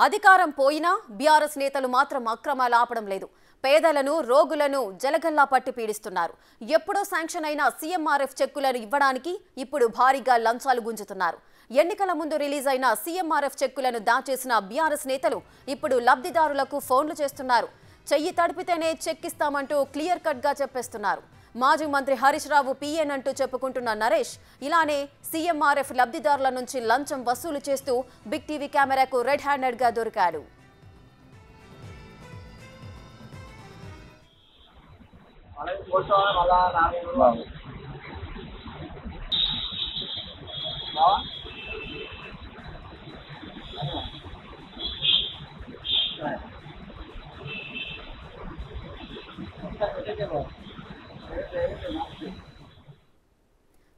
అధికారం పోయినా బీఆర్ఎస్ నేతలు మాత్రం అక్రమాలు ఆపడం లేదు. పేదలను రోగులను జలగల్లా పట్టి పీడిస్తున్నారు. ఎప్పుడో శాంక్షన్ అయిన సీఎంఆర్ఎఫ్ చెక్కులను ఇవ్వడానికి ఇప్పుడు భారీగా లంచాలు గుంజుతున్నారు. ఎన్నికల ముందు రిలీజ్ అయిన సీఎంఆర్ఎఫ్ చెక్కులను దాచేసిన బీఆర్ఎస్ నేతలు ఇప్పుడు లబ్ధిదారులకు ఫోన్లు చేస్తున్నారు. చెయ్యి తడిపితేనే చెక్ ఇస్తామంటూ క్లియర్ కట్ గా చెప్పేస్తున్నారు. మాజీ మంత్రి హరీష్ రావు పీఎన్ అంటూ చెప్పుకుంటున్న నరేష్ ఇలానే సీఎంఆర్ఎఫ్ లబ్ధిదారుల నుంచి లంచం వసూలు చేస్తూ బిగ్ టీవీ కెమెరాకు రెడ్ హ్యాండెడ్ గా దొరికాడు.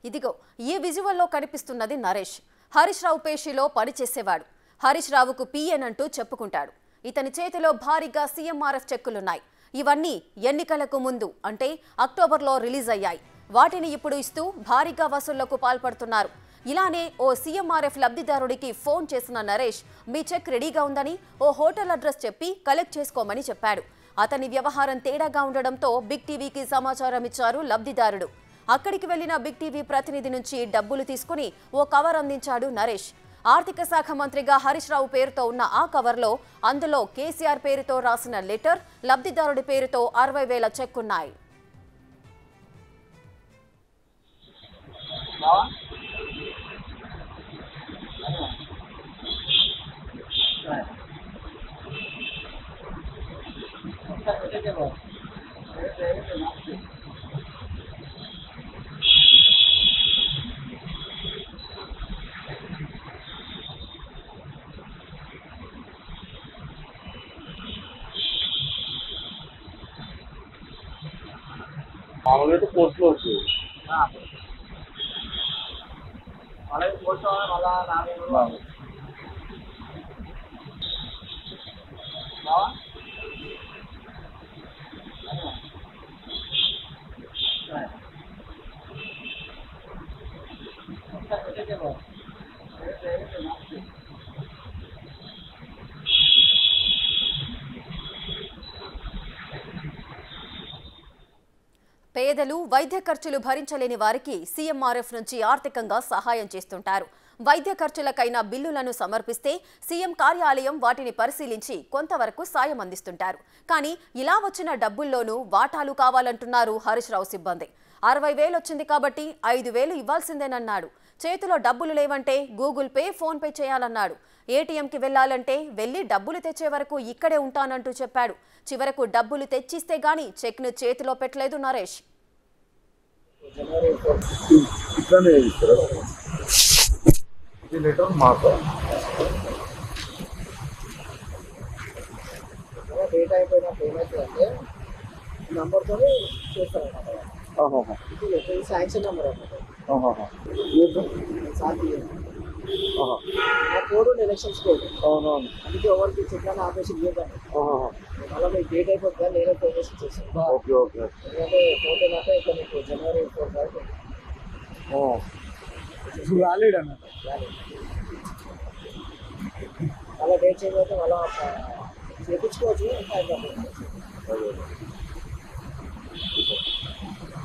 ఇదిగో ఈ విజువల్లో కనిపిస్తున్నది నరేష్. హరీష్ రావు పేషీలో పనిచేసేవాడు. హరీష్ రావుకు పీఎన్ అంటూ చెప్పుకుంటాడు. ఇతని చేతిలో భారీగా సీఎంఆర్ఎఫ్ చెక్కులున్నాయి. ఇవన్నీ ఎన్నికలకు ముందు అంటే అక్టోబర్లో రిలీజ్ అయ్యాయి. వాటిని ఇప్పుడు ఇస్తూ భారీగా వసూళ్లకు పాల్పడుతున్నారు. ఇలానే ఓ సీఎంఆర్ఎఫ్ లబ్ధిదారుడికి ఫోన్ చేసిన నరేష్ మీ చెక్ రెడీగా ఉందని ఓ హోటల్ అడ్రస్ చెప్పి కలెక్ట్ చేసుకోమని చెప్పాడు. అతని వ్యవహారం తేడాగా ఉండడంతో బిగ్ టీవీకి సమాచారం ఇచ్చారు లబ్ధిదారుడు. అక్కడికి వెళ్లిన బిగ్ టీవీ ప్రతినిధి నుంచి డబ్బులు తీసుకుని ఓ కవర్ అందించాడు నరేష్. ఆర్థిక శాఖ మంత్రిగా హరీష్ రావు పేరుతో ఉన్న ఆ కవర్లో అందులో కేసీఆర్ పేరుతో రాసిన లెటర్, లబ్ధిదారుడి పేరుతో 60,000 చెక్కున్నాయి. మామూలుగా పోస్ట్లో వచ్చి పోస్ట్ మళ్ళా పేదలు వైద్య ఖర్చులు భరించలేని వారికి సీఎంఆర్ఎఫ్ నుంచి ఆర్థికంగా సహాయం చేస్తుంటారు. వైద్య ఖర్చులకైన బిల్లులను సమర్పిస్తే సీఎం కార్యాలయం వాటిని పరిశీలించి కొంతవరకు సాయం అందిస్తుంటారు. కానీ ఇలా వచ్చిన డబ్బుల్లోనూ వాటాలు కావాలంటున్నారు హరీష్ రావు సిబ్బంది. 60,000 వచ్చింది కాబట్టి 5,000 ఇవ్వాల్సిందేనన్నాడు. చేతిలో డబ్బులు లేవంటే గూగుల్ పే, ఫోన్ పే చేయాలన్నాడు. ఏటీఎంకి వెళ్లాలంటే వెళ్లి డబ్బులు తెచ్చే వరకు ఇక్కడే ఉంటానంటూ చెప్పాడు. చివరకు డబ్బులు తెచ్చిస్తే గానీ చెక్ను చేతిలో పెట్టలేదు నరేష్. డేటా అయిపోయిన పేమెంట్ అంటే నంబర్తో చేస్తారన్నమాట. ఇది శాంక్షన్ నెంబర్ అన్నమాట. ఆ కోడ్ ఎలక్షన్స్ కోడ్. అవునవును. అందుకే ఎవరికి చెట్లని ఆపేసి లేదండి. మళ్ళీ మీకు డేట్ అయిపోతుందా నేనే పేమెంట్ చేస్తాను. Okay okay. ఎందుకంటే 14 అంటే ఇక్కడ మీకు జనవరి 4 వరకు వ్యాలిడ్ అన్నమాట. మళ్ళీ డేట్ చేంజ్ అయితే మళ్ళీ చేయించుకోవచ్చు.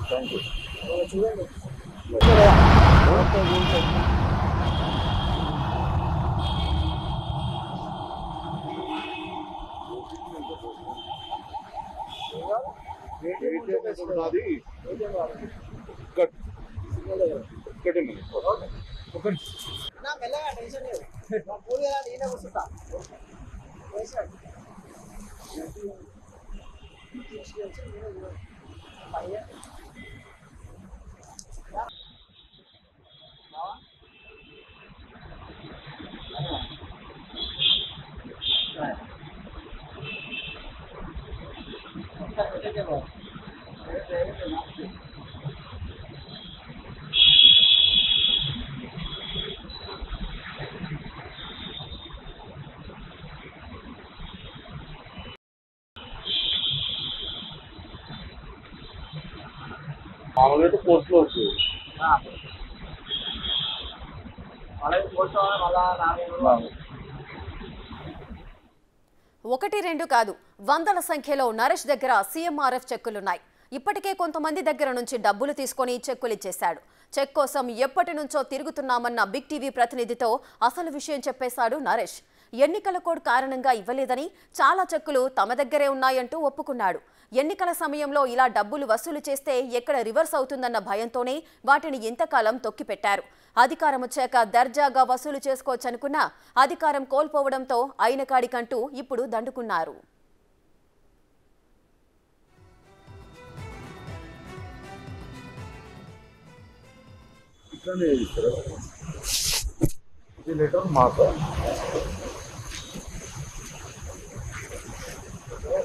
Thank you. చూడండి మెల్లగా టెన్షన్ లేదు. పూర్తిగా నేనే కూర్చుంటా. మామూలుగా పోస్ట్లో వచ్చి పోస్ట్ మళ్ళా ఒకటి రెండు కాదు, వందల సంఖ్యలో నరేష్ దగ్గర సీఎంఆర్ఎఫ్ చెక్కులున్నాయి. ఇప్పటికే కొంతమంది దగ్గర నుంచి డబ్బులు తీసుకొని చెక్కులు ఇచ్చేశాడు. చెక్ కోసం ఎప్పటి నుంచో తిరుగుతున్నామన్న బిగ్ టీవీ ప్రతినిధితో అసలు విషయం చెప్పేశాడు నరేష్. ఎన్నికల కోడ్ కారణంగా ఇవ్వలేదని, చాలా చెక్కులు తమ దగ్గరే ఉన్నాయంటూ ఒప్పుకున్నాడు. ఎన్నికల సమయంలో ఇలా డబ్బులు వసూలు చేస్తే ఎక్కడ రివర్స్ అవుతుందన్న భయంతోనే వాటిని ఇంతకాలం తొక్కిపెట్టారు. అధికారం వచ్చాక దర్జాగా వసూలు చేసుకోవచ్చనుకున్నా అధికారం కోల్పోవడంతో అయిన కాడికంటూ ఇప్పుడు దండుకున్నారు.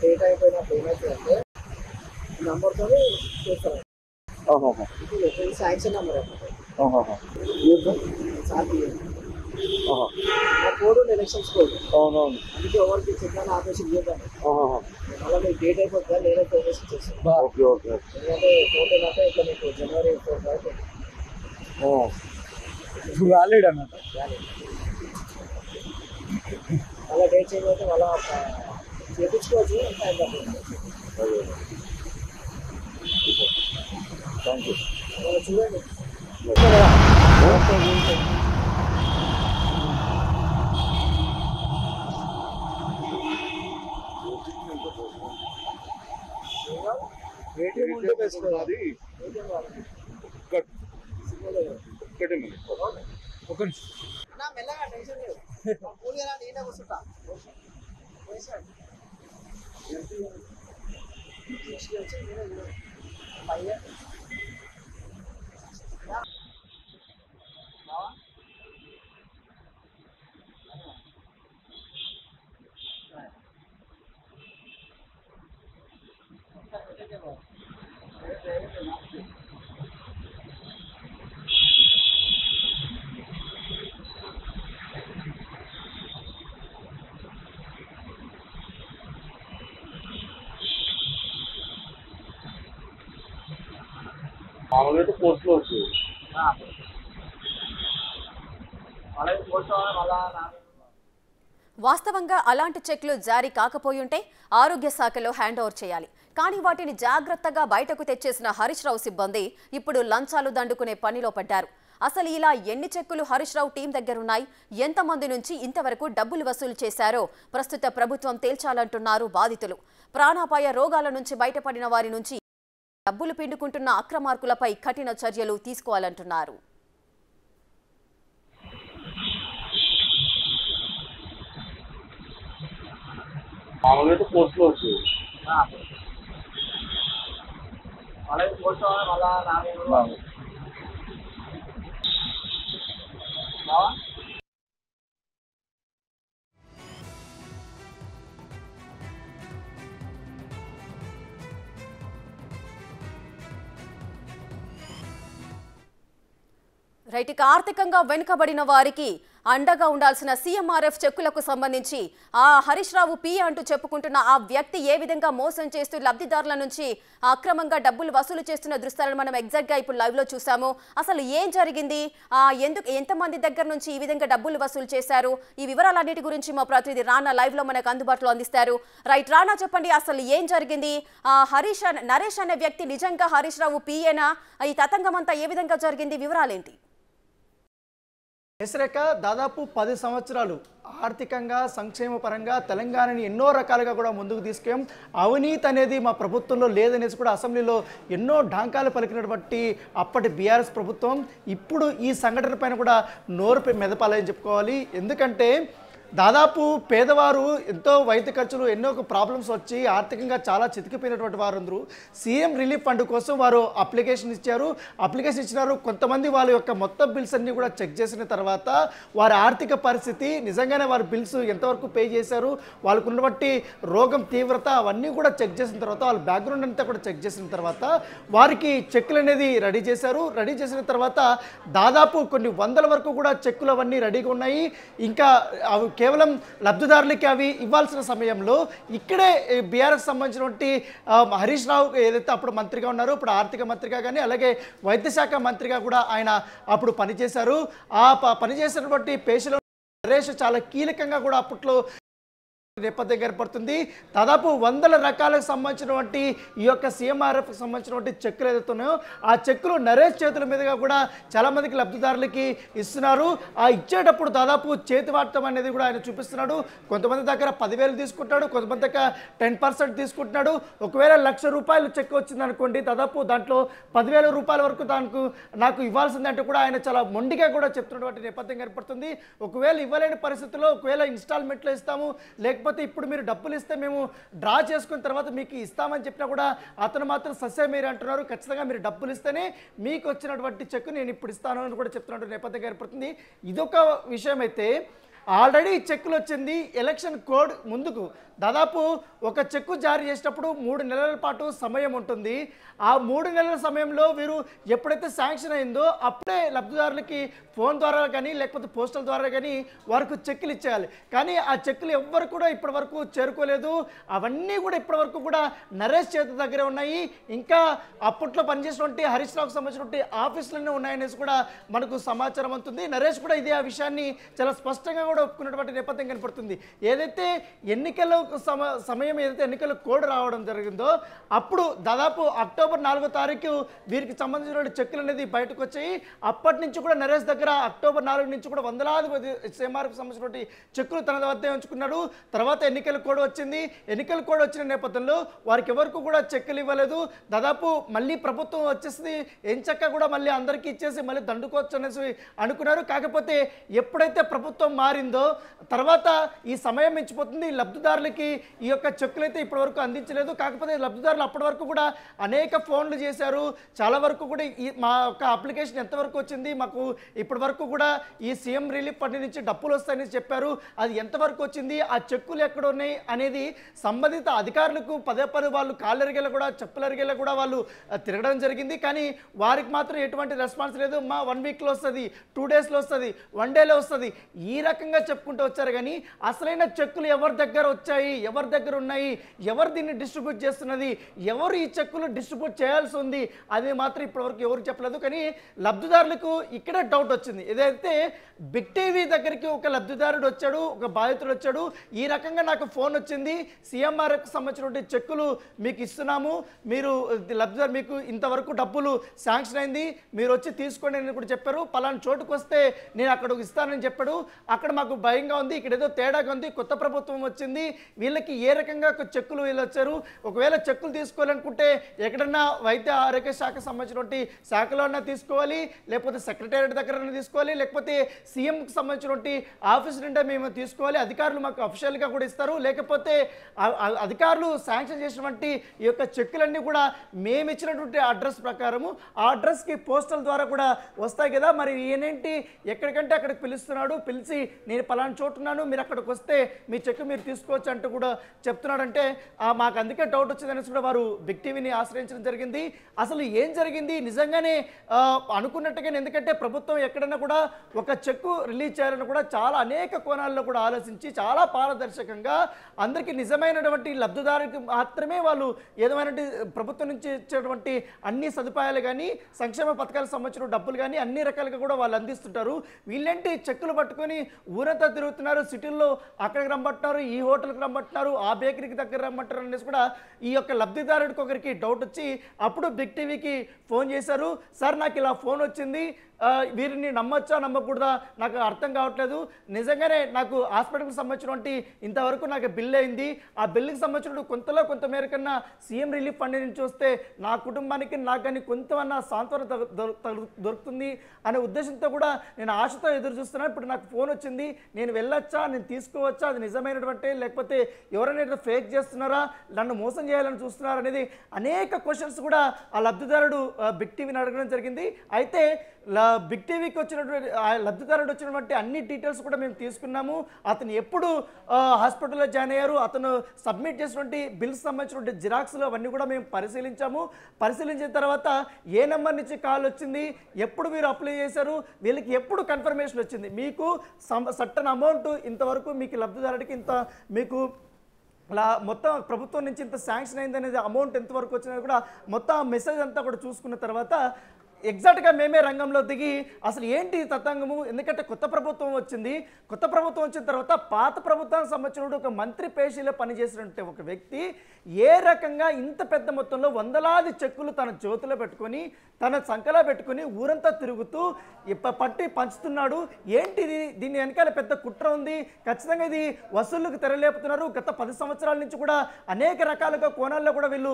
డేట్ అయిపోయినప్పుడు ఏమైతుందంటే నంబర్తో చేస్తారు. ఇది శాంక్షన్ నెంబర్ ఆ కోడ్ ఎలక్షన్స్ కోడ్. అవునవును. అందుకే ఎవరికి చెప్తాను ఆపరేషన్ చేయదండి. మళ్ళీ మీకు డేట్ అయిపోతుందా నేనే ఫోన్ చేస్తాను. Okay okay. ఎందుకంటే ఫోటో నాక ఇక్కడ మీకు జనవరి 4 వరకు వ్యాలిడ్ అన్నట్టు. మళ్ళీ డేట్ చేంజ్ అయితే మళ్ళీ చేయించుకోవచ్చు. టైం పడుతుంది. Thank you. చూడండి ఏటీఎం ఉంటే బెస్ట్. అది ఒక మెల్లగా టెన్షన్ లేదు. కూలిగా నేనే కూర్చుంటా. మామూలుగా అయితే పోస్ట్లో వచ్చేది. వాస్తవంగా అలాంటి చెక్లు జారీ కాకపోయుంటే ఆరోగ్య శాఖలో హ్యాండ్ ఓవర్ చేయాలి. కానీ వాటిని జాగ్రత్తగా బయటకు తెచ్చేసిన హరీష్ రావు సిబ్బంది ఇప్పుడు లంచాలు దండుకునే పనిలో పడ్డారు. అసలు ఇలా ఎన్ని చెక్కులు హరీష్ రావు టీం దగ్గరున్నాయి, ఎంతమంది నుంచి ఇంతవరకు డబ్బులు వసూలు చేశారో ప్రస్తుత ప్రభుత్వం తేల్చాలంటున్నారు బాధితులు. ప్రాణాపాయ రోగాల నుంచి బయటపడిన వారి నుంచి డబ్బులు పిండుకుంటున్న అక్రమార్కులపై కఠిన చర్యలు తీసుకోవాలంటున్నారు. మామూలుగా అయితే పోస్ట్లో వచ్చేది. రైట్, ఇక ఆర్థికంగా వెనుకబడిన వారికి అండగా ఉండాల్సిన సీఎంఆర్ఎఫ్ చెక్కులకు సంబంధించి ఆ హరీష్ రావు పి అంటూ చెప్పుకుంటున్న ఆ వ్యక్తి ఏ విధంగా మోసం చేస్తూ లబ్ధిదారుల నుంచి అక్రమంగా డబ్బులు వసూలు చేస్తున్న దృశ్యాలను మనం ఎగ్జాక్ట్గా ఇప్పుడు లైవ్లో చూసాము. అసలు ఏం జరిగింది, ఎంతమంది దగ్గర నుంచి ఈ విధంగా డబ్బులు వసూలు చేశారు, ఈ వివరాలన్నిటి గురించి మా ప్రతినిధి రానా లైవ్లో మనకు అందుబాటులో అందిస్తారు. రైట్ రానా, చెప్పండి అసలు ఏం జరిగింది? నరేష్ అనే వ్యక్తి నిజంగా హరీష్ రావు పిఏనా? ఈ తతంగం అంతా ఏ విధంగా జరిగింది, వివరాలేంటి? ఎస్రేఖ దాదాపు 10 సంవత్సరాలు ఆర్థికంగా సంక్షేమ పరంగా తెలంగాణని ఎన్నో రకాలుగా కూడా ముందుకు తీసుకెళ్ళాం. అవినీతి అనేది మా ప్రభుత్వంలో లేదనేసి కూడా అసెంబ్లీలో ఎన్నో ఢాంకాలు పలికినటువంటి అప్పటి బీఆర్ఎస్ ప్రభుత్వం ఇప్పుడు ఈ సంఘటన పైన కూడా నోరు మెదపాలని చెప్పుకోవాలి. ఎందుకంటే దాదాపు పేదవారు ఎంతో వైద్య ఖర్చులు ఎన్నో ప్రాబ్లమ్స్ వచ్చి ఆర్థికంగా చాలా చితికిపోయినటువంటి వారందరూ సీఎం రిలీఫ్ ఫండ్ కోసం వారు అప్లికేషన్ ఇచ్చినారు. కొంతమంది వాళ్ళ యొక్క మొత్తం బిల్స్ అన్ని కూడా చెక్ చేసిన తర్వాత వారి ఆర్థిక పరిస్థితి నిజంగానే వారి బిల్స్ ఎంతవరకు పే చేశారు, వాళ్ళకు ఉన్నటువంటి రోగం తీవ్రత అవన్నీ కూడా చెక్ చేసిన తర్వాత వాళ్ళ బ్యాక్గ్రౌండ్ అంతా కూడా చెక్ చేసిన తర్వాత వారికి చెక్కులు అనేది రెడీ చేశారు. రెడీ చేసిన తర్వాత దాదాపు కొన్ని వందల వరకు కూడా చెక్కులు అవన్నీ రెడీగా ఉన్నాయి. ఇంకా అవి కేవలం లబ్ధిదారులకి అవి ఇవ్వాల్సిన సమయంలో ఇక్కడే బీఆర్ఎస్ సంబంధించినటువంటి హరీష్ రావు ఏదైతే అప్పుడు మంత్రిగా ఉన్నారో, ఇప్పుడు ఆర్థిక మంత్రిగా కానీ అలాగే వైద్య శాఖ మంత్రిగా కూడా ఆయన అప్పుడు పనిచేశారు. ఆ పనిచేసినటువంటి పేషలో నరేష్ చాలా కీలకంగా కూడా అప్పట్లో నేపథ్యం ఏర్పడుతుంది. దాదాపు 100 రకాలకు సంబంధించినటువంటి ఈ యొక్క CMRF సంబంధించినటువంటి చెక్కులు ఏదైతే ఉన్నాయో ఆ చెక్కులు నరేష్ చేతుల మీదుగా కూడా చాలా మందికి లబ్ధిదారులకి ఇస్తున్నారు. ఆ ఇచ్చేటప్పుడు దాదాపు చేతివాటం అనేది కూడా ఆయన చూపిస్తున్నాడు. కొంతమంది దగ్గర 10,000 తీసుకుంటాడు, కొంతమంది దగ్గర 10% తీసుకుంటున్నాడు. ఒకవేళ ₹1,00,000 చెక్ వచ్చింది అనుకోండి, దాదాపు దాంట్లో ₹10,000 వరకు నాకు ఇవ్వాల్సిందంటే కూడా ఆయన చాలా మొండిగా కూడా చెప్తున్నటువంటి నేపథ్యం ఏర్పడుతుంది. ఒకవేళ ఇవ్వలేని పరిస్థితుల్లో ఒకవేళ ఇన్స్టాల్మెంట్లో ఇస్తాము, లేకపోతే ఇప్పుడు మీరు డబ్బులు ఇస్తే మేము డ్రా చేసుకున్న తర్వాత మీకు ఇస్తామని చెప్పినా కూడా అతను మాత్రం సస్య మీరు అంటున్నారు. ఖచ్చితంగా మీరు డబ్బులు ఇస్తేనే మీకు వచ్చినటువంటి చెక్కు నేను ఇప్పుడు ఇస్తాను అని కూడా చెప్తున్నట్టు నేపథ్యం ఏర్పడుతుంది. ఇదొక విషయం అయితే, ఆల్రెడీ చెక్కులు వచ్చింది. ఎలక్షన్ కోడ్ ముందుకు దాదాపు ఒక చెక్కు జారీ చేసేటప్పుడు 3 నెలల పాటు సమయం ఉంటుంది. ఆ 3 నెలల సమయంలో వీరు ఎప్పుడైతే శాంక్షన్ అయిందో అప్పుడే లబ్ధిదారులకి ఫోన్ ద్వారా కానీ లేకపోతే పోస్టల్ ద్వారా కానీ వారికి చెక్కులు ఇచ్చేయాలి. కానీ ఆ చెక్కులు ఎవ్వరు కూడా ఇప్పటి వరకు చేరుకోలేదు. అవన్నీ కూడా ఇప్పటి వరకు కూడా నరేష్ చేతి దగ్గరే ఉన్నాయి. ఇంకా అప్పట్లో పనిచేసినటువంటి హరీష్ రావుకు సంబంధించినటువంటి ఆఫీసులన్నీ ఉన్నాయనేసి కూడా మనకు సమాచారం అవుతుంది. నరేష్ కూడా ఇదే ఆ విషయాన్ని చాలా స్పష్టంగా కూడా ఒప్పుకున్నటువంటి నేపథ్యం కనపడుతుంది. ఏదైతే ఎన్నికల సమయం ఏదైతే ఎన్నికల కోడ్ రావడం జరిగిందో అప్పుడు దాదాపు అక్టోబర్ 4వ తారీఖు వీరికి సంబంధించిన చెక్కులు అనేది బయటకు వచ్చాయి. అప్పటి నుంచి కూడా నరేష్ దగ్గర అక్టోబర్ 4 నుంచి కూడా వందలాది CMRF సంబంధించినటువంటి చెక్కులు తన వద్ద ఉంచుకున్నాడు. తర్వాత ఎన్నికల కోడ్ వచ్చింది. ఎన్నికల కోడ్ వచ్చిన నేపథ్యంలో వారికి ఎవరికి కూడా చెక్కులు ఇవ్వలేదు. దాదాపు మళ్ళీ ప్రభుత్వం వచ్చేసి ఎంచక్క కూడా మళ్ళీ అందరికీ ఇచ్చేసి మళ్ళీ దండుకోవచ్చు అనేసి అనుకున్నారు. కాకపోతే ఎప్పుడైతే ప్రభుత్వం మారిందో తర్వాత ఈ సమయం మించిపోతుంది. లబ్ధిదారులకి ఈ యొక్క చెక్కులు అయితే ఇప్పటి వరకు అందించలేదు. కాకపోతే లబ్ధిదారులు అప్పటి వరకు కూడా అనేక ఫోన్లు చేశారు. చాలా వరకు కూడా మా యొక్క అప్లికేషన్ ఎంతవరకు వచ్చింది, మాకు ఇప్పటి వరకు కూడా ఈ సీఎం రిలీఫ్ ఫండ్ నుంచి డబ్బులు వస్తాయని చెప్పారు, అది ఎంతవరకు వచ్చింది, ఆ చెక్కులు ఎక్కడ ఉన్నాయి అనేది సంబంధిత అధికారులకు పదే వాళ్ళు కాళ్ళెరిగేలా కూడా చెప్పులెరిగేలా కూడా వాళ్ళు తిరగడం జరిగింది. కానీ వారికి మాత్రం ఎటువంటి రెస్పాన్స్ లేదు. మా 1 వీక్లో వస్తుంది, 2 డేస్లో వస్తుంది, 1 డేలో వస్తుంది, ఈ రకంగా చెప్పుకుంటూ వచ్చారు. కానీ అసలైన చెక్కులు ఎవరి దగ్గర వచ్చాయి, ఎవరి దగ్గర ఉన్నాయి, ఎవరు దీన్ని డిస్ట్రిబ్యూట్ చేస్తున్నది, ఎవరు ఈ చెక్కులు డిస్ట్రిబ్యూట్ చేయాల్సి ఉంది, అది మాత్రం ఇప్పటివరకు ఎవరు చెప్పలేదు. కానీ లబ్ధిదారులకు ఇక్కడే డౌట్ వచ్చింది. ఏదైతే బిగ్ టీవీ దగ్గరికి ఒక లబ్ధిదారుడు వచ్చాడు, ఒక బాధితుడు వచ్చాడు, ఈ రకంగా నాకు ఫోన్ వచ్చింది, CMRFకి సంబంధించినటువంటి చెక్కులు మీకు ఇస్తున్నాము, మీరు లబ్ధిదారు మీకు ఇంతవరకు డబ్బులు శాంక్షన్ అయింది, మీరు వచ్చి తీసుకోండి అని కూడా చెప్పారు. పలానా చోటుకు వస్తే నేను అక్కడికి ఇస్తానని చెప్పాడు. అక్కడ మాకు భయంగా ఉంది, ఇక్కడ ఏదో తేడాగా ఉంది, కొత్త ప్రభుత్వం వచ్చింది, వీళ్ళకి ఏ రకంగా చెక్కులు వీళ్ళు వచ్చారు, ఒకవేళ చెక్కులు తీసుకోవాలనుకుంటే ఎక్కడన్నా వైద్య ఆరోగ్య శాఖ సంబంధించినటువంటి శాఖలో అన్నా తీసుకోవాలి, లేకపోతే సెక్రటేరియట్ దగ్గర తీసుకోవాలి, లేకపోతే సీఎంకి సంబంధించినటువంటి ఆఫీస్ నుండే మేము తీసుకోవాలి, అధికారులు మాకు అఫిషియల్గా కూడా ఇస్తారు, లేకపోతే అధికారులు శాంక్షన్ చేసినటువంటి ఈ యొక్క చెక్కులన్నీ కూడా మేము ఇచ్చినటువంటి అడ్రస్ ప్రకారము ఆ అడ్రస్కి పోస్టల్ ద్వారా కూడా వస్తాయి కదా, మరి ఈయనేంటి ఎక్కడికంటే అక్కడికి పిలుస్తున్నాడు, పిలిచి నేను పలానా చోటున్నాను, మీరు అక్కడికి వస్తే మీ చెక్కు మీరు తీసుకోవచ్చు అంటూ కూడా చెప్తున్నాడంటే మాకు అందుకే డౌట్ వచ్చిందనేసి కూడా వారు బిగ్ టీవీని ఆశ్రయించడం జరిగింది. అసలు ఏం జరిగింది నిజంగానే అనుకున్నట్టుగానే, ఎందుకంటే ప్రభుత్వం ఎక్కడైనా కూడా ఒక చెక్కు రిలీజ్ చేయాలని కూడా చాలా అనేక కోణాల్లో కూడా ఆలోచించి చాలా పారదర్శకంగా అందరికీ నిజమైనటువంటి లబ్ధిదారులకు మాత్రమే వాళ్ళు ఏదైనా ప్రభుత్వం నుంచి ఇచ్చేటువంటి అన్ని సదుపాయాలు కానీ సంక్షేమ పథకాలకు సంబంధించిన డబ్బులు కానీ అన్ని రకాలుగా కూడా వాళ్ళు అందిస్తుంటారు. వీళ్ళేంటి చెక్కులు పట్టుకొని ఊరంతా తిరుగుతున్నారు, సిటీల్లో అక్కడికి రమ్మంటున్నారు, ఈ హోటల్కి రమ్మంటున్నారు, ఆ బేకరీకి దగ్గర రమ్మంటారు అనేసి కూడా ఈ యొక్క లబ్ధిదారుడికి ఒకరికి డౌట్ వచ్చి అప్పుడు బిగ్ టీవీకి ఫోన్ చేశారు. సార్ నాకు ఇలా ఫోన్ వచ్చింది, వీరిని నమ్మొచ్చా నమ్మకూడదా నాకు అర్థం కావట్లేదు, నిజంగానే నాకు హాస్పిటల్కి సంబంధించినటువంటి ఇంతవరకు నాకు బిల్ అయింది, ఆ బిల్లుకి సంబంధించిన కొంతలో కొంత మేర కన్నా సీఎం రిలీఫ్ ఫండ్ నుంచి వస్తే నా కుటుంబానికి నాకు కానీ కొంతమన్నా సాంత్వన దొరుకుతుంది అనే ఉద్దేశంతో కూడా నేను ఆశతో ఎదురు చూస్తున్నాను. ఇప్పుడు నాకు ఫోన్ వచ్చింది, నేను వెళ్ళొచ్చా, నేను తీసుకోవచ్చా, అది నిజమైనటువంటి లేకపోతే ఎవరైనా ఫేక్ చేస్తున్నారా, నన్ను మోసం చేయాలని చూస్తున్నారా అనేది అనేక క్వశ్చన్స్ కూడా ఆ లబ్ధిదారుడు బిగ్ టీవీని అడగడం జరిగింది. అయితే బిగ్ టీవీకి వచ్చినటువంటి లబ్ధిదారుడు వచ్చినటువంటి అన్ని డీటెయిల్స్ కూడా మేము తీసుకున్నాము. అతను ఎప్పుడు హాస్పిటల్లో జాయిన్ అయ్యారు, అతను సబ్మిట్ చేసినటువంటి బిల్స్ సంబంధించినటువంటి జిరాక్స్లు అవన్నీ కూడా మేము పరిశీలించాము. పరిశీలించిన తర్వాత ఏ నెంబర్ నుంచి కాల్ వచ్చింది, ఎప్పుడు మీరు అప్లై చేశారు, వీళ్ళకి ఎప్పుడు కన్ఫర్మేషన్ వచ్చింది, మీకు సర్టన్ అమౌంట్ ఇంతవరకు మీకు లబ్ధిదారుడికి ఇంత మీకు మొత్తం ప్రభుత్వం నుంచి ఇంత శాంక్షన్ అయింది అనేది అమౌంట్ ఎంతవరకు వచ్చినది కూడా మొత్తం మెసేజ్ అంతా కూడా చూసుకున్న తర్వాత ఎగ్జాక్ట్గా మేమే రంగంలో దిగి అసలు ఏంటి తతంగము, ఎందుకంటే కొత్త ప్రభుత్వం వచ్చింది. కొత్త ప్రభుత్వం వచ్చిన తర్వాత పాత ప్రభుత్వానికి సంబంధించిన ఒక మంత్రి పేషీలో పనిచేసినట్టే ఒక వ్యక్తి ఏ రకంగా ఇంత పెద్ద మొత్తంలో వందలాది చెక్కులు తన జ్యోతిలో పెట్టుకొని తన సంకలో పెట్టుకొని ఊరంతా తిరుగుతూ పట్టి పంచుతున్నాడు. ఏంటిది? దీని వెనకాల పెద్ద కుట్ర ఉంది. ఖచ్చితంగా ఇది వసూళ్లకు తెరలేపుతున్నారు. గత 10 సంవత్సరాల నుంచి కూడా అనేక రకాలుగా కోణాల్లో కూడా వీళ్ళు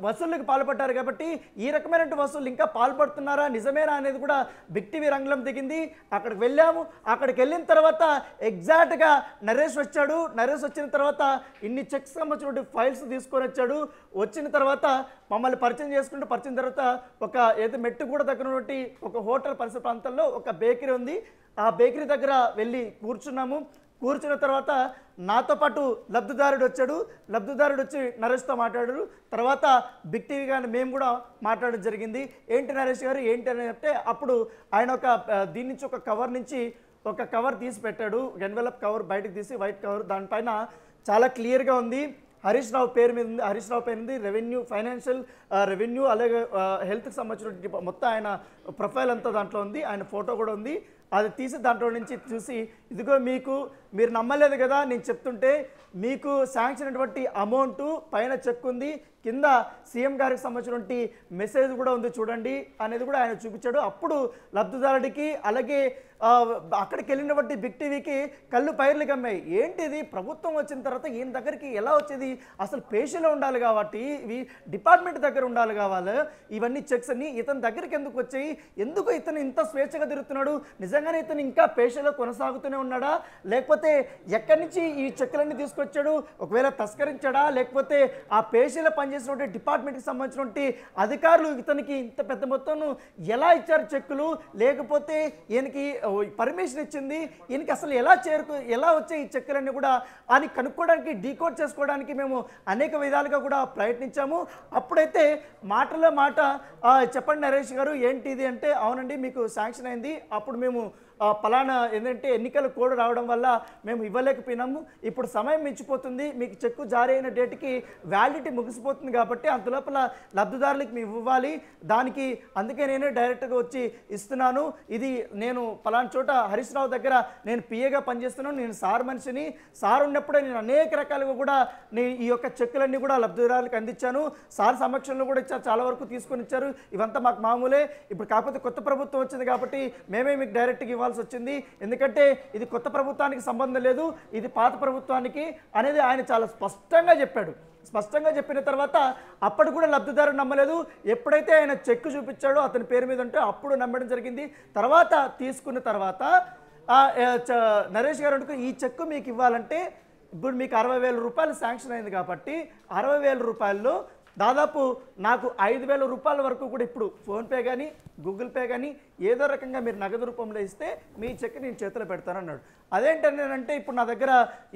వసూళ్లకు పాల్పడ్డారు. కాబట్టి ఈ రకమైన వసూళ్లు ఇంకా పాల్పడుతున్నారా, నిజమేనా అనేది కూడా బిగ్ టీవీ రంగంలో దిగింది. అక్కడికి వెళ్ళాము. అక్కడికి వెళ్ళిన తర్వాత ఎగ్జాక్ట్గా నరేష్ వచ్చాడు. నరేష్ వచ్చిన తర్వాత ఇన్ని చెక్స్ సంబంధించిన ఫైల్స్ తీసుకొని వచ్చాడు. వచ్చిన తర్వాత మమ్మల్ని పరిచయం చేసుకుంటూ పరిచయం తర్వాత ఒక ఏదో మెట్టు కూడా దగ్గర ఉన్నటువంటి ఒక హోటల్ పరిసర ప్రాంతంలో ఒక బేకరీ ఉంది. ఆ బేకరీ దగ్గర వెళ్ళి కూర్చున్నాము. కూర్చున్న తర్వాత నాతో పాటు లబ్ధిదారుడు వచ్చాడు. లబ్ధిదారుడు వచ్చి నరేష్తో మాట్లాడారు. తర్వాత బిగ్ టీవీ కానీ మేము కూడా మాట్లాడడం జరిగింది. ఏంటి నరేష్ గారు ఏంటి అని అంటే అప్పుడు ఆయన ఒక దీని నుంచి ఒక కవర్ నుంచి ఒక కవర్ తీసి పెట్టాడు. ఎన్వెలప్ కవర్ బయటకు తీసి వైట్ కవర్, దానిపైన చాలా క్లియర్గా ఉంది హరీష్ రావు పేరు మీద ఉంది. హరీష్ రావు పేరు ఉంది. రెవెన్యూ, ఫైనాన్షియల్ రెవెన్యూ, అలాగే హెల్త్కి సంబంధించిన మొత్తం ఆయన ప్రొఫైల్ అంతా దాంట్లో ఉంది. ఆయన ఫోటో కూడా ఉంది. అది తీసి దాంట్లో నుంచి చూసి ఇదిగో మీరు నమ్మలేదు కదా నేను చెప్తుంటే, మీకు శాంక్షన్ అయినటువంటి అమౌంట్ పైన చెక్ ఉంది, కింద సీఎం గారికి సంబంధించినటువంటి మెసేజ్ కూడా ఉంది చూడండి అనేది కూడా ఆయన చూపించాడు. అప్పుడు లబ్ధిదారుడికి అలాగే అక్కడికి వెళ్ళినటువంటి బిగ్ టీవీకి కళ్ళు పైర్లు కమ్మాయి. ఏంటిది ప్రభుత్వం వచ్చిన తర్వాత ఈయన దగ్గరికి ఎలా వచ్చేది? అసలు పేషీలో ఉండాలి కాబట్టి ఇవి డిపార్ట్మెంట్ దగ్గర ఉండాలి కావాలి. ఇవన్నీ చెక్స్ అన్ని ఇతని దగ్గరికి ఎందుకు వచ్చాయి? ఎందుకు ఇతను ఇంత స్వేచ్ఛగా తిరుగుతున్నాడు? నిజంగానే ఇతను ఇంకా పేషీలో కొనసాగుతూనే ఉన్నాడా, లేకపోతే ఎక్కడి నుంచి ఈ చెక్కులన్నీ తీసుకొచ్చాడు? ఒకవేళ తస్కరించాడా, లేకపోతే ఆ పేషీలో పనిచేసినటువంటి డిపార్ట్మెంట్కి సంబంధించినటువంటి అధికారులు ఇతనికి ఇంత పెద్ద మొత్తం ఎలా ఇచ్చారు చెక్కులు? లేకపోతే ఈయనకి పర్మిషన్ ఇచ్చింది, ఈయనకి అసలు ఎలా వచ్చాయి ఈ చెక్కులన్నీ కూడా అని కనుక్కోవడానికి, డీకోడ్ చేసుకోవడానికి మేము అనేక విధాలుగా కూడా ప్రయత్నించాము. అప్పుడైతే మాటలో మాట చెప్పండి నరేష్ గారు ఏంటి ఇది అంటే, అవునండి మీకు శాంక్షన్ అయింది, అప్పుడు మేము పలానా ఏంటంటే ఎన్నికల కోడ్ రావడం వల్ల మేము ఇవ్వలేకపోయినాము, ఇప్పుడు సమయం మించిపోతుంది, మీకు చెక్కు జారీ అయిన డేట్కి వ్యాలిడిటీ ముగిసిపోతుంది కాబట్టి అంతలోపల లబ్ధిదారులకు మేము ఇవ్వాలి, దానికి అందుకే నేనే డైరెక్ట్గా వచ్చి ఇస్తున్నాను. ఇది నేను పలానా చోట హరీష్ రావు దగ్గర నేను పిఏగా పనిచేస్తున్నాను, నేను సార్ మనిషిని, సార్ ఉన్నప్పుడే నేను అనేక రకాలుగా కూడా నేను ఈ యొక్క చెక్కులన్నీ కూడా లబ్ధిదారులకు అందించాను, సార్ సమక్షంలో కూడా ఇచ్చారు, చాలా వరకు తీసుకొని ఇచ్చారు, ఇవంతా మాకు మామూలే. ఇప్పుడు కాకపోతే కొత్త ప్రభుత్వం వచ్చింది కాబట్టి మేమే మీకు డైరెక్ట్గా ఇవ్వాల్సి వచ్చింది, ఎందుకంటే ఇది కొత్త ప్రభుత్వానికి సంబంధం లేదు, ఇది పాత ప్రభుత్వానికి అనేది ఆయన చాలా స్పష్టంగా చెప్పాడు. స్పష్టంగా చెప్పిన తర్వాత అప్పుడు కూడా లబ్ధిదారుడు నమ్మలేదు. ఎప్పుడైతే ఆయన చెక్కు చూపించాడో అతని పేరు మీద ఉంటే అప్పుడు నమ్మడం జరిగింది. తర్వాత తీసుకున్న తర్వాత నరేష్ గారు అనుకో ఈ చెక్కు మీకు ఇవ్వాలంటే ఇప్పుడు మీకు 60,000 రూపాయలు శాంక్షన్ అయింది కాబట్టి 60,000 రూపాయల్లో దాదాపు నాకు 5,000 రూపాయల వరకు కూడా ఇప్పుడు ఫోన్పే కానీ గూగుల్ పే కానీ ఏదో రకంగా మీరు నగదు రూపంలో ఇస్తే మీ చెక్ నేను చేతిలో పెడతాను అన్నాడు. అదేంటంటే ఇప్పుడు నా దగ్గర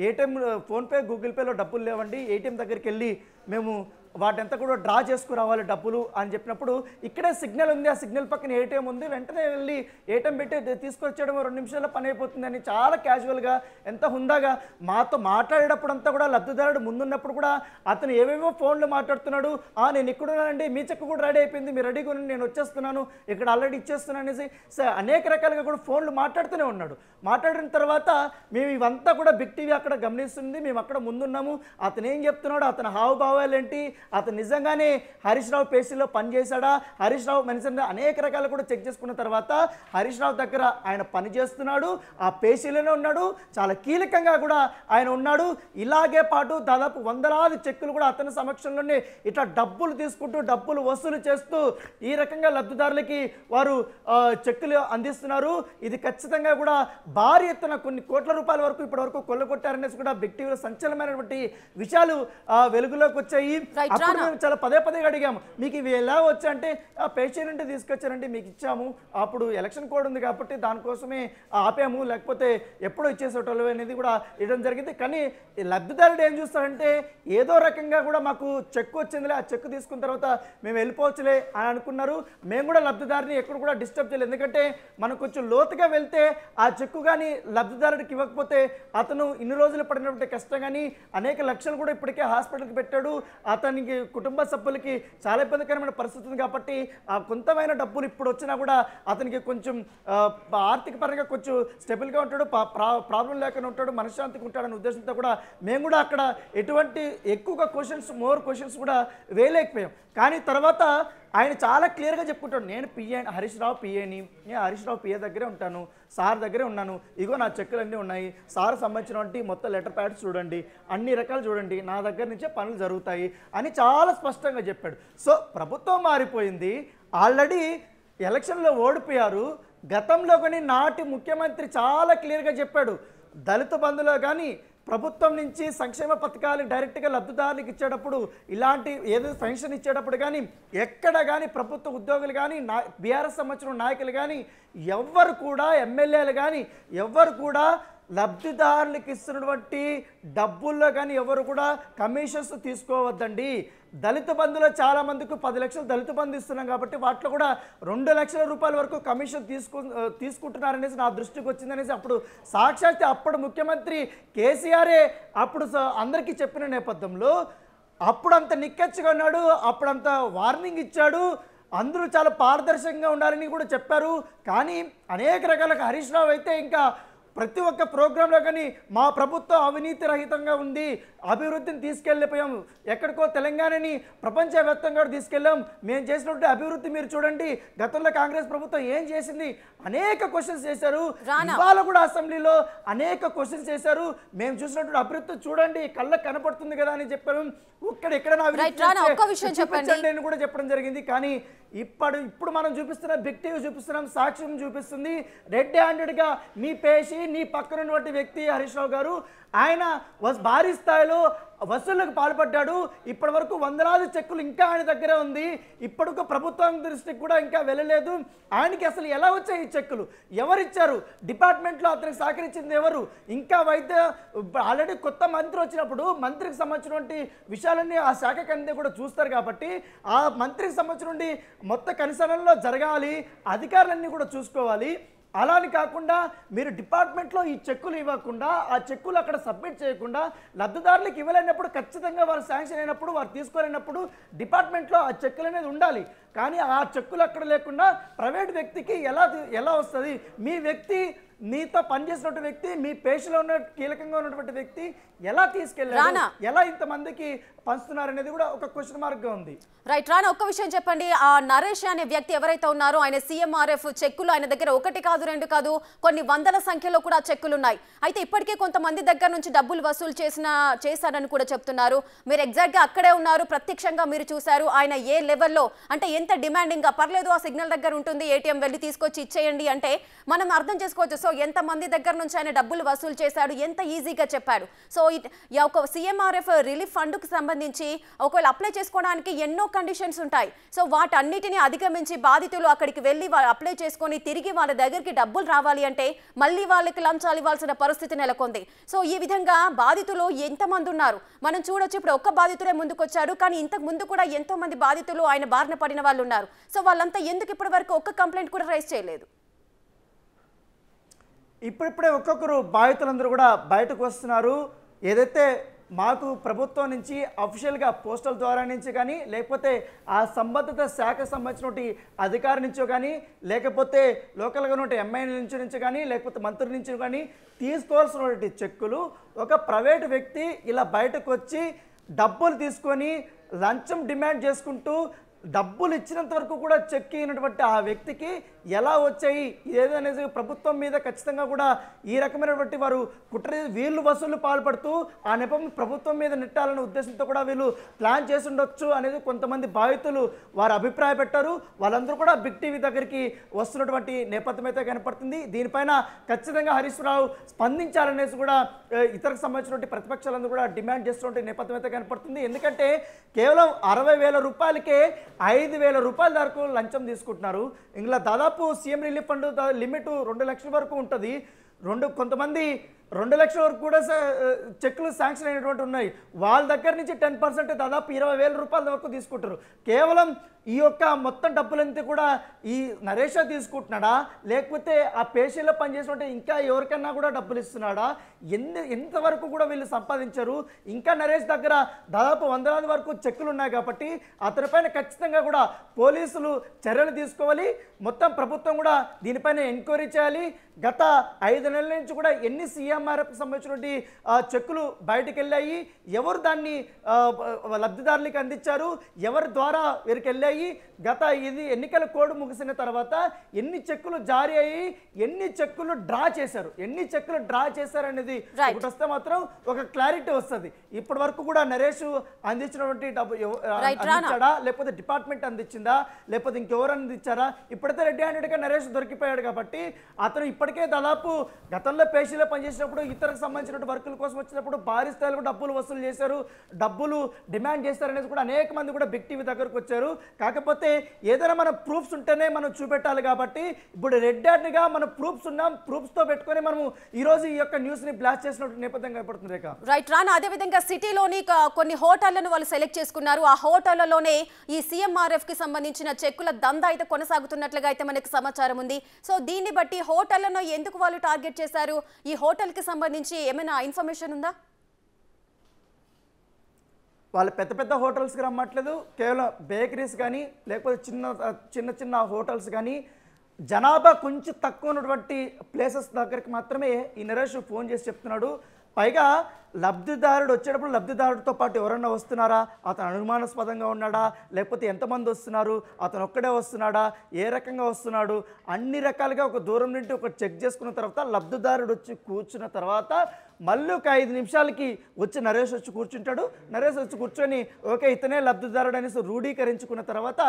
ఏటీఎం, ఫోన్పే, గూగుల్ పేలో డబ్బులు లేవండి, ఏటీఎం దగ్గరికి వెళ్ళి మేము వాటంతా కూడా డ్రా చేసుకురావాలి డబ్బులు అని చెప్పినప్పుడు ఇక్కడే సిగ్నల్ ఉంది, ఆ సిగ్నల్ పక్కన ఏటీఎం ఉంది, వెంటనే వెళ్ళి ఏటీఎం పెట్టి తీసుకొచ్చేయడం 2 నిమిషాల్లో పని అయిపోతుందని చాలా క్యాజువల్గా ఎంత హుందాగా మాతో మాట్లాడేటప్పుడు అంతా కూడా లబ్ధిదారుడు ముందున్నప్పుడు కూడా అతను ఏవేవో ఫోన్లు మాట్లాడుతున్నాడు. నేను ఇక్కడున్నానండి, మీ చెక్ కూడా రెడీ అయిపోయింది, మీరు రెడీగా ఉండి నేను వచ్చేస్తున్నాను, ఇక్కడ ఆల్రెడీ ఇచ్చేస్తున్నాను అనేసి అనేక రకాలుగా కూడా ఫోన్లు మాట్లాడుతూనే ఉన్నాడు. మాట్లాడిన తర్వాత మేము ఇవంతా కూడా బిగ్ టీవీ అక్కడ గమనిస్తుంది, మేము అక్కడ ముందున్నాము, అతను ఏం చెప్తున్నాడు, అతని హావభావాలు ఏంటి, అతను నిజంగానే హరీష్ రావు పేషీలో పనిచేశాడా, హరీష్ రావు మనిషిని అనేక రకాలు కూడా చెక్ చేసుకున్న తర్వాత హరీష్ రావు దగ్గర ఆయన పని చేస్తున్నాడు, ఆ పేషీలోనే ఉన్నాడు, చాలా కీలకంగా కూడా ఆయన ఉన్నాడు. ఇలాగే పాటు దాదాపు వందలాది చెక్కులు కూడా అతని సమక్షంలోనే ఇట్లా డబ్బులు తీసుకుంటూ డబ్బులు వసూలు చేస్తూ ఈ రకంగా లబ్ధిదారులకి వారు చెక్కులు అందిస్తున్నారు. ఇది ఖచ్చితంగా కూడా భారీ ఎత్తున కొన్ని కోట్ల రూపాయల వరకు ఇప్పటి వరకు కొల్లగొట్టారనేసి కూడా బిగ్ టీవీలో సంచలనమైనటువంటి విషయాలు వెలుగులోకి వచ్చాయి. అప్పుడు మేము చాలా పదే అడిగాము, మీకు ఇవి ఎలా వచ్చాయంటే పేషెంట్ అంటే తీసుకొచ్చారంటే మీకు ఇచ్చాము, అప్పుడు ఎలక్షన్ కోడ్ ఉంది కాబట్టి దానికోసమే ఆపాము, లేకపోతే ఎప్పుడో ఇచ్చేసేటోళ్ళు అనేది కూడా ఇవ్వడం జరిగింది. కానీ లబ్ధిదారుడు ఏం చూస్తారంటే ఏదో రకంగా కూడా మాకు చెక్ వచ్చిందిలే, ఆ చెక్ తీసుకున్న తర్వాత మేము వెళ్ళిపోవచ్చులే అని అనుకున్నారు. మేము కూడా లబ్ధిదారుని ఎక్కడ కూడా డిస్టర్బ్ చేయలేదు, ఎందుకంటే మనం కొంచెం లోతుగా వెళ్తే ఆ చెక్కు కానీ లబ్ధిదారుడికి ఇవ్వకపోతే అతను ఇన్ని రోజులు పడినటువంటి కష్టం కానీ అనేక లక్షలు కూడా ఇప్పటికే హాస్పిటల్కి పెట్టాడు, అతని అతనికి కుటుంబ సభ్యులకి చాలా ఇబ్బందికరమైన పరిస్థితి ఉంది కాబట్టి ఆ కొంతమైన డబ్బులు ఇప్పుడు వచ్చినా కూడా అతనికి కొంచెం ఆర్థిక పరంగా కొంచెం స్టెబుల్గా ఉంటాడు, ప్రాబ్లం లేకుండా ఉంటాడు, మనశ్శాంతిగా ఉంటాడనే ఉద్దేశంతో కూడా మేము కూడా అక్కడ ఎటువంటి ఎక్కువగా మోర్ క్వశ్చన్స్ కూడా వేయలేకపోయాం. కానీ తర్వాత ఆయన చాలా క్లియర్గా చెప్పుకుంటాడు, నేను పిఏ హరీష్ రావు పిఏని, నేను హరీష్ రావు పిఏ దగ్గరే ఉంటాను, సార్ దగ్గరే ఉన్నాను, ఇగో నా చెక్కులన్నీ ఉన్నాయి, సార్ సంబంధించినటువంటి మొత్తం లెటర్ ప్యాడ్స్ చూడండి, అన్ని రకాలు చూడండి, నా దగ్గర నుంచే పనులు జరుగుతాయి అని చాలా స్పష్టంగా చెప్పాడు. సో ప్రభుత్వం మారిపోయింది, ఆల్రెడీ ఎలక్షన్లో ఓడిపోయారు. గతంలో కానీ నాటి ముఖ్యమంత్రి చాలా క్లియర్గా చెప్పాడు, దళిత బంధులో కానీ ప్రభుత్వం నుంచి సంక్షేమ పథకాలు డైరెక్ట్గా లబ్ధిదారులకు ఇచ్చేటప్పుడు, ఇలాంటి ఏదో పెన్షన్ ఇచ్చేటప్పుడు కానీ ఎక్కడ కానీ ప్రభుత్వ ఉద్యోగులు కానీ బీఆర్ఎస్ సంబంధించిన నాయకులు కానీ ఎవ్వరు కూడా, ఎమ్మెల్యేలు కానీ ఎవ్వరు కూడా లబ్ధిదారులకు ఇస్తున్నటువంటి డబ్బుల్లో కానీ ఎవరు కూడా కమిషన్స్ తీసుకోవద్దండి. దళిత బంధులో చాలా మందికి 10 లక్షలు దళిత బంధు ఇస్తున్నాం కాబట్టి వాటిలో కూడా 2 లక్షల రూపాయల వరకు కమిషన్ తీసుకుంటున్నారనేసి నా దృష్టికి వచ్చిందనేసి అప్పుడు సాక్షాత్ అప్పుడు ముఖ్యమంత్రి కేసీఆరే అప్పుడు అందరికీ చెప్పిన నేపథ్యంలో అప్పుడు అంత నిక్కచ్చిగా ఉన్నాడు, అప్పుడంత వార్నింగ్ ఇచ్చాడు, అందరూ చాలా పారదర్శకంగా ఉండాలని కూడా చెప్పారు. కానీ అనేక రకాల హరీష్ రావు అయితే ఇంకా ప్రతి ఒక్క ప్రోగ్రాంలో కానీ మా ప్రభుత్వం అవినీతి రహితంగా ఉంది, అభివృద్ధిని తీసుకెళ్ళిపోయాం, ఎక్కడికో తెలంగాణని ప్రపంచవ్యాప్తంగా తీసుకెళ్ళాం, మేము చేసినటువంటి అభివృద్ధి మీరు చూడండి, గతంలో కాంగ్రెస్ ప్రభుత్వం ఏం చేసింది, అనేక క్వశ్చన్స్ చేశారు. ఇవాళ కూడా అసెంబ్లీలో అనేక క్వశ్చన్స్ చేశారు, మేము చూసినటువంటి అభివృద్ధి చూడండి కళ్ళకు కనపడుతుంది కదా అని చెప్పారు. చెప్పండి కూడా చెప్పడం జరిగింది. కానీ ఇప్పుడు మనం చూపిస్తున్న బిగ్ టీవీ చూపిస్తున్నాం, సాక్ష్యం చూపిస్తుంది, రెడ్ హ్యాండెడ్గా మీ పేషి నీ పక్కన ఉన్నటువంటి వ్యక్తి హరీష్ రావు గారు ఆయన భారీ స్థాయిలో వసూళ్లకు పాల్పడ్డాడు. ఇప్పటి వరకు వందలాది చెక్కులు ఇంకా ఆయన దగ్గరే ఉంది, ఇప్పటికూ ప్రభుత్వం దృష్టికి కూడా ఇంకా వెళ్ళలేదు. ఆయనకి అసలు ఎలా వచ్చాయి ఈ చెక్కులు, ఎవరిచ్చారు, డిపార్ట్మెంట్లో అతనికి సహకరించింది ఎవరు, ఇంకా ఆల్రెడీ కొత్త మంత్రి వచ్చినప్పుడు మంత్రికి సంబంధించినటువంటి విషయాలన్నీ ఆ శాఖకి అందే కూడా చూస్తారు కాబట్టి ఆ మంత్రికి సంబంధించినటువంటి మొత్తం కనిసరణలో జరగాలి, అధికారులన్నీ కూడా చూసుకోవాలి. అలాని కాకుండా మీరు డిపార్ట్మెంట్లో ఈ చెక్కులు ఇవ్వకుండా ఆ చెక్కులు అక్కడ సబ్మిట్ చేయకుండా లబ్ధిదారులకు ఇవ్వలేనప్పుడు ఖచ్చితంగా వారు శాంక్షన్ అయినప్పుడు వారు తీసుకోలేనప్పుడు డిపార్ట్మెంట్లో ఆ చెక్కులు అనేది ఉండాలి. కానీ ఆ చెక్కులు అక్కడ లేకుండా ప్రైవేట్ వ్యక్తికి ఎలా వస్తుంది? మీ వ్యక్తి మీతో పనిచేసినటువంటి వ్యక్తి మీ పేషలో ఉన్న కీలకంగా ఉన్నటువంటి వ్యక్తి ఎలా తీసుకెళ్ళారు, ఎలా ఇంతమందికి పంచుతున్నారు అనేది కూడా ఒక క్వశ్చన్ మార్క్ గా ఉంది. రైట్ రానా, ఒక్క విషయం చెప్పండి, ఆ నరేష్ అనే వ్యక్తి ఎవరైతే ఉన్నారో ఆయన సీఎంఆర్ఎఫ్ చెక్కులు ఆయన దగ్గర 1 కాదు 2 కాదు కొన్ని వందల సంఖ్యలో కూడా చెక్కులు ఉన్నాయి. అయితే ఇప్పటికే కొంతమంది దగ్గర నుంచి డబ్బులు వసూలు చేశారని కూడా చెప్తున్నారు. మీరు ఎగ్జాక్ట్ గా అక్కడే ఉన్నారు, ప్రత్యక్షంగా మీరు చూశారు. ఆయన ఏ లెవెల్లో అంటే ఎంత డిమాండింగ్ గా, పర్లేదు ఆ సిగ్నల్ దగ్గర ఉంటుంది, ఏటీఎం వెళ్ళి తీసుకొచ్చి ఇచ్చేయండి అంటే మనం అర్థం చేసుకోవచ్చు. సో ఎంత మంది దగ్గర నుంచి ఆయన డబ్బులు వసూలు చేశాడు, ఎంత ఈజీగా చెప్పాడు. సో ఒక సీఎంఆర్ఎఫ్ రిలీఫ్ ఫండ్ కు సంబంధించి ఒకవేళ అప్లై చేసుకోవడానికి ఎన్నో కండిషన్స్ ఉంటాయి. సో వాటన్నిటిని అధిగమించి బాధితులు అక్కడికి వెళ్ళి అప్లై చేసుకొని తిరిగి వాళ్ళ దగ్గరికి డబ్బులు రావాలి అంటే మళ్ళీ వాళ్ళకి లంచాలు ఇవ్వాల్సిన పరిస్థితి నెలకొంది. సో ఈ విధంగా బాధితులు ఎంతమంది ఉన్నారు మనం చూడొచ్చు. ఇప్పుడు ఒక్క బాధితుడే ముందుకొచ్చాడు, కానీ ఇంతకు ముందు కూడా ఎంతో మంది బాధితులు ఆయన బారిన పడిన వాళ్ళు ఉన్నారు. సో వాళ్ళంతా ఎందుకు ఇప్పటి వరకు ఒక్క కంప్లైంట్ కూడా రైజ్ చేయలేదు? ఇప్పుడిప్పుడే ఒక్కొక్కరు బాధితులందరూ కూడా బయటకు వస్తున్నారు. ఏదైతే మాకు ప్రభుత్వం నుంచి అఫీషియల్గా పోస్టల్ ద్వారా నుంచి కానీ లేకపోతే ఆ సంబంధిత శాఖకు సంబంధించినటువంటి అధికారి నుంచో కానీ లేకపోతే లోకల్గా ఉన్న ఎంఐఎల్ నుంచి కానీ లేకపోతే మంత్రి నుంచి కానీ తీసుకోవాల్సినటువంటి చెక్కులు ఒక ప్రైవేటు వ్యక్తి ఇలా బయటకు వచ్చి డబ్బులు తీసుకొని లంచం డిమాండ్ చేసుకుంటూ డబ్బులు ఇచ్చినంత వరకు కూడా చెక్ అయినటువంటి ఆ వ్యక్తికి ఎలా వచ్చాయి ఏదనేది ప్రభుత్వం మీద ఖచ్చితంగా కూడా ఈ రకమైనటువంటి వారు కుట్ర వీళ్ళు వసూలు పాల్పడుతూ ఆ నెపం ప్రభుత్వం మీద నెట్టాలనే ఉద్దేశంతో కూడా వీళ్ళు ప్లాన్ చేసి ఉండొచ్చు అనేది కొంతమంది బాధితులు వారు అభిప్రాయపెట్టారు. వాళ్ళందరూ కూడా బిగ్ టీవీ దగ్గరికి వస్తున్నటువంటి నేపథ్యం అయితే కనపడుతుంది. దీనిపైన ఖచ్చితంగా హరీష్ రావు స్పందించాలనేసి కూడా ఇతరకు సంబంధించినటువంటి ప్రతిపక్షాలందరూ కూడా డిమాండ్ చేస్తున్నటువంటి నేపథ్యం అయితే కనపడుతుంది. ఎందుకంటే కేవలం 60,000 రూపాయలకే 5,000 రూపాయల వరకు లంచం తీసుకుంటున్నారు. ఇందులో దాదాపు సీఎం రిలీఫ్ ఫండ్ లిమిట్ 2 లక్షల వరకు ఉంటుంది. కొంతమంది 2 లక్షల వరకు కూడా చెక్కులు శాంక్షన్ అయినటువంటి ఉన్నాయి. వాళ్ళ దగ్గర నుంచి 10% దాదాపు 20,000 రూపాయల వరకు తీసుకుంటారు. కేవలం ఈ యొక్క మొత్తం డబ్బులంతా కూడా ఈ నరేష్ తీసుకుంటున్నాడా, లేకపోతే ఆ పేషీలో పనిచేసినట్టే ఇంకా ఎవరికన్నా కూడా డబ్బులు ఇస్తున్నాడా, ఎంతవరకు కూడా వీళ్ళు సంపాదించారు? ఇంకా నరేష్ దగ్గర దాదాపు 100,000 వరకు చెక్కులు ఉన్నాయి కాబట్టి అతనిపైన ఖచ్చితంగా కూడా పోలీసులు చర్యలు తీసుకోవాలి. మొత్తం ప్రభుత్వం కూడా దీనిపైన ఎంక్వైరీ చేయాలి. గత 5 నెలల నుంచి కూడా ఎన్ని సీఎంఆర్ఎఫ్కి సంబంధించినటువంటి చెక్కులు బయటకు వెళ్ళాయి, ఎవరు దాన్ని లబ్ధిదారులకు అందించారు, ఎవరి ద్వారా వీరికి వెళ్ళాయి, గత ఇది ఎన్నికల కోడ్ ముగిసిన తర్వాత ఎన్ని చెక్కులు జారీ అయ్యి ఎన్ని చెక్కులు డ్రా చేశారు అనేది ఒకటి వస్తే మాత్రం ఒక క్లారిటీ వస్తుంది. ఇప్పటి వరకు కూడా నరేష్ అందించినటువంటి డబ్బు అందించాడా, లేకపోతే డిపార్ట్మెంట్ అందించిందా, లేకపోతే ఇంకెవరు అందించారా? ఇప్పుడైతే రెడ్డి హ్యాండెడ్గా నరేష్ దొరికిపోయాడు కాబట్టి అతను ఇప్పటికే దాదాపు గతంలో పేషీలో పనిచేసినప్పుడు ఇతరకు సంబంధించిన వర్కుల కోసం వచ్చినప్పుడు భారీ స్థాయిలో డబ్బులు వసూలు చేశారు, డబ్బులు డిమాండ్ చేశారు అనేది కూడా అనేక మంది కూడా బిగ్ టీవీ దగ్గరకు వచ్చారు. కాకపోతే ఏదైనా మన ప్రూఫ్స్ ఉంటేనే మనం చూపెట్టాలి కాబట్టి ఇప్పుడు రెడ్ హ్యాండ్గా మన ప్రూఫ్స్ ఉన్నాం, ప్రూఫ్స్తో పెట్టుకొని మనము ఈ రోజు ఈ యొక్క న్యూస్ ని బ్లాస్ట్ చేసినట్టు నేపథ్యం కనపడుతుంది. రేఖ రైట్ రానా, అదే విధంగా సిటీలోని కొన్ని హోటళ్లను వాళ్ళు సెలెక్ట్ చేసుకున్నారు. ఆ హోటళ్లలోనే ఈ సీఎంఆర్ఎఫ్ కి సంబంధించిన చెక్కుల దందా అయితే కొనసాగుతున్నట్లుగా అయితే మనకు సమాచారం ఉంది. సో దీన్ని బట్టి హోటళ్లను ఎందుకు వాళ్ళు టార్గెట్ చేశారు, ఈ హోటల్ కి సంబంధించి ఏమైనా ఇన్ఫర్మేషన్ ఉందా? వాళ్ళు పెద్ద పెద్ద హోటల్స్కి రమ్మట్లేదు, కేవలం బేకరీస్ కానీ లేకపోతే చిన్న చిన్న హోటల్స్ కానీ జనాభా కొంచెం తక్కువ ఉన్నటువంటి ప్లేసెస్ దగ్గరికి మాత్రమే ఈ నరేష్ ఫోన్ చేసి చెప్తున్నాడు. పైగా లబ్ధిదారుడు వచ్చేటప్పుడు లబ్ధిదారుడితో పాటు ఎవరన్నా వస్తున్నారా, అతను అనుమానాస్పదంగా ఉన్నాడా, లేకపోతే ఎంతమంది వస్తున్నారు, అతను ఒక్కడే వస్తున్నాడా, ఏ రకంగా వస్తున్నాడు, అన్ని రకాలుగా ఒక దూరం నుండి ఒక చెక్ చేసుకున్న తర్వాత లబ్ధిదారుడు వచ్చి కూర్చున్న తర్వాత మళ్ళీ ఒక 5 నిమిషాలకి వచ్చి నరేష్ వచ్చి కూర్చుంటాడు. నరేష్ వచ్చి కూర్చొని ఓకే ఇతనే లబ్ధిదారుడు అనేసి రూఢీకరించుకున్న తర్వాత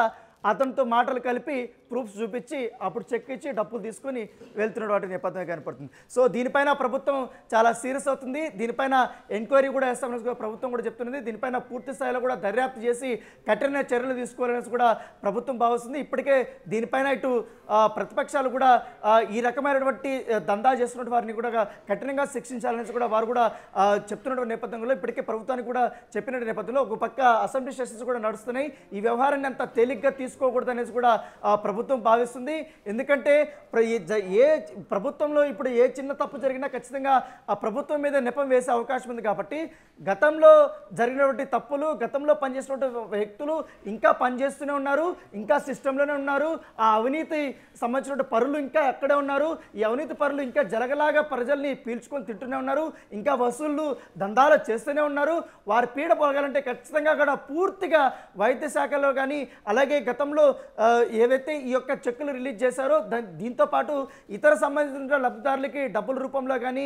అతనితో మాటలు కలిపి ప్రూఫ్స్ చూపించి అప్పుడు చెక్ ఇచ్చి డబ్బులు తీసుకొని వెళ్తున్నాడు. వాటి నేపథ్యం కనపడుతుంది. సో దీనిపైన ప్రభుత్వం చాలా సీరియస్ అవుతుంది. దీనిపైన ఎంక్వైరీ కూడా వేస్తామని ప్రభుత్వం కూడా చెప్తున్నది. దీనిపైన పూర్తి స్థాయిలో కూడా దర్యాప్తు చేసి కఠిన చర్యలు తీసుకోవాలనేసి కూడా ప్రభుత్వం భావిస్తుంది. ఇప్పటికే దీనిపైన ఇటు ప్రతిపక్షాలు కూడా ఈ రకమైనటువంటి దందా చేస్తున్న వారిని కూడా కఠినంగా శిక్షించాలనేసి కూడా వారు కూడా చెప్తున్నటువంటి నేపథ్యంలో ఇప్పటికే ప్రభుత్వానికి కూడా చెప్పిన నేపథ్యంలో ఒక పక్క అసెంబ్లీ సెషన్స్ కూడా నడుస్తున్నాయి. ఈ వ్యవహారాన్ని అంత తేలిగ్గా తీసుకోకూడదు అనేసి కూడా ప్రభుత్వం భావిస్తుంది. ఎందుకంటే ఏ ప్రభుత్వంలో ఇప్పుడు ఏ చిన్న తప్పు జరిగినా ఖచ్చితంగా ఆ ప్రభుత్వం మీద నెపం వేసే అవకాశం ఉంది. కాబట్టి గతంలో జరిగినటువంటి తప్పులు, గతంలో పనిచేసినటువంటి వ్యక్తులు ఇంకా పనిచేస్తూనే ఉన్నారు, ఇంకా సిస్టంలోనే ఉన్నారు. ఆ అవినీతి సంబంధించిన పరులు ఇంకా ఎక్కడే ఉన్నారు. ఈ అవినీతి పరులు ఇంకా జలగలాగా ప్రజల్ని పీల్చుకొని తింటూనే ఉన్నారు, ఇంకా వసూళ్లు దందాలు చేస్తూనే ఉన్నారు. వారి పీడ పొలగాలంటే ఖచ్చితంగా కూడా పూర్తిగా వైద్య శాఖలో కానీ అలాగే గతంలో ఏవైతే ఈ యొక్క చెక్కులు రిలీజ్ చేశారో దీంతో పాటు ఇతర సంబంధించిన లబ్ధిదారులకి డబ్బుల రూపంలో కానీ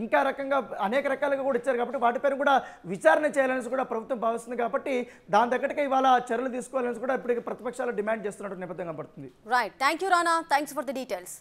ఇంకా రకంగా అనేక రకాలుగా కూడా ఇచ్చారు కాబట్టి వాటిపైన కూడా విచారణ చేయాలని కూడా ప్రభుత్వం భావిస్తుంది. కాబట్టి దాని దగ్గరకే ఇవాళ చర్యలు తీసుకోవాలని కూడా ఇప్పటికీ ప్రతిపక్షాలు డిమాండ్ చేస్తున్నట్టు నేపథ్యం కనబడుతుంది. Right, thank you Rana, thanks for the details.